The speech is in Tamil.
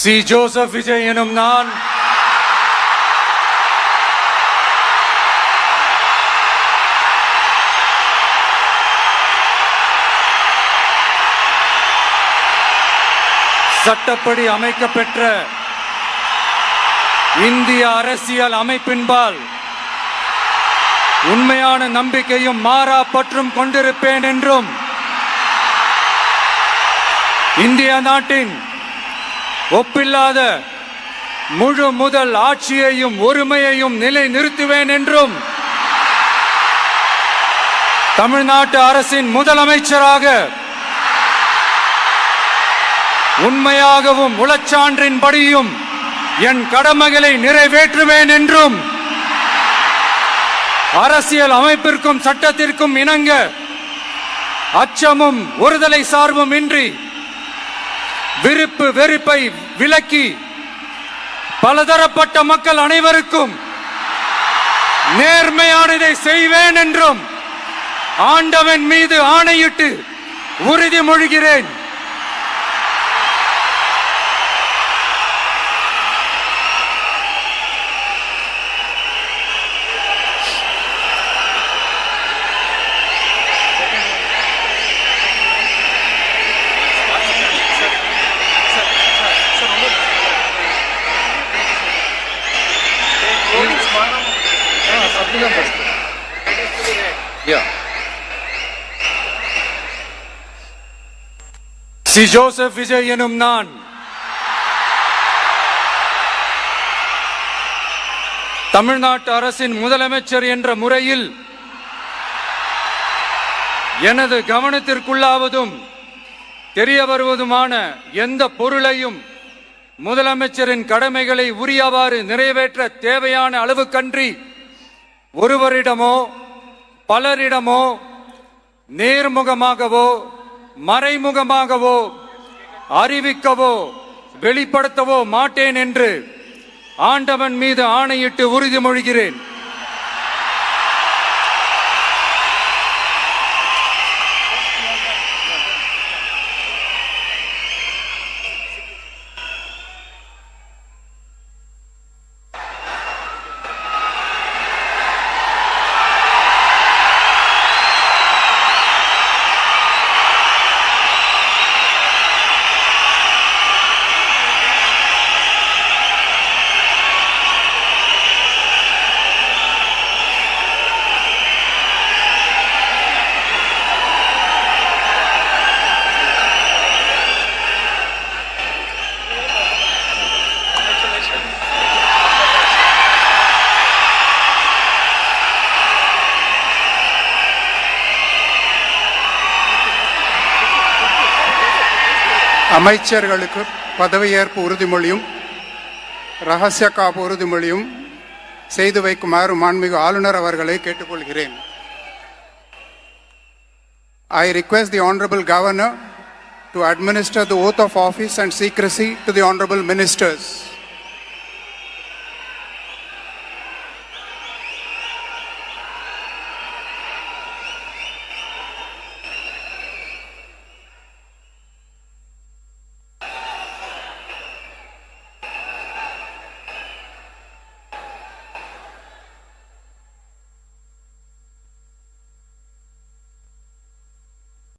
சி. ஜோசப் விஜய் எனும் நான் சட்டப்படி அமைக்கப்பெற்ற இந்திய அரசியல் அமைப்பின்பால் உண்மையான நம்பிக்கையும் மாறா பற்றும் கொண்டிருப்பேன் என்றும் இந்திய நாட்டின் ஒப்பில்லாத முழு முதல் ஆட்சியையும் ஒருமையையும் நிலை நிறுத்துவேன் என்றும் தமிழ்நாட்டு அரசின் முதலமைச்சராக உண்மையாகவும் உளச்சான்றின்படியும் என் கடமைகளை நிறைவேற்றுவேன் என்றும் அரசியல் அமைப்பிற்கும் சட்டத்திற்கும் இணங்க அச்சமும் ஒருதலை சார்பும் இன்றி விருப்பு வெறுப்பை விலக்கி பலதரப்பட்ட மக்கள் அனைவருக்கும் நேர்மையானதை செய்வேன் என்றும் ஆண்டவன் மீது ஆணையிட்டு உறுதிமொழிகிறேன். சி. ஜோசப் விஜய் எனும் நான் தமிழ்நாட்டு அரசின் முதலமைச்சர் என்ற முறையில் எனது கவனத்திற்குள்ளாவதும் தெரிய வருவதுமான எந்த பொருளையும் முதலமைச்சரின் கடமைகளை உரியவாறு நிறைவேற்ற தேவையான அளவுக்கன்றி ஒருவரிடமோ பலரிடமோ நேர்முகமாகவோ மறைமுகமாகவோ அறிவிக்கவோ வெளிப்படுத்தவோ மாட்டேன் என்று ஆண்டவன் மீது ஆணையிட்டு உறுதிமொழிகிறேன். அமைச்சர்களுக்கு பதவியேற்பு உறுதிமொழியும் ரகசிய காப்பு உறுதிமொழியும் செய்து வைக்குமாறு மாண்புமிகு ஆளுநர் அவர்களை கேட்டுக்கொள்கிறேன். I request the Honorable Governor to administer the oath of office and secrecy to the Honorable Ministers.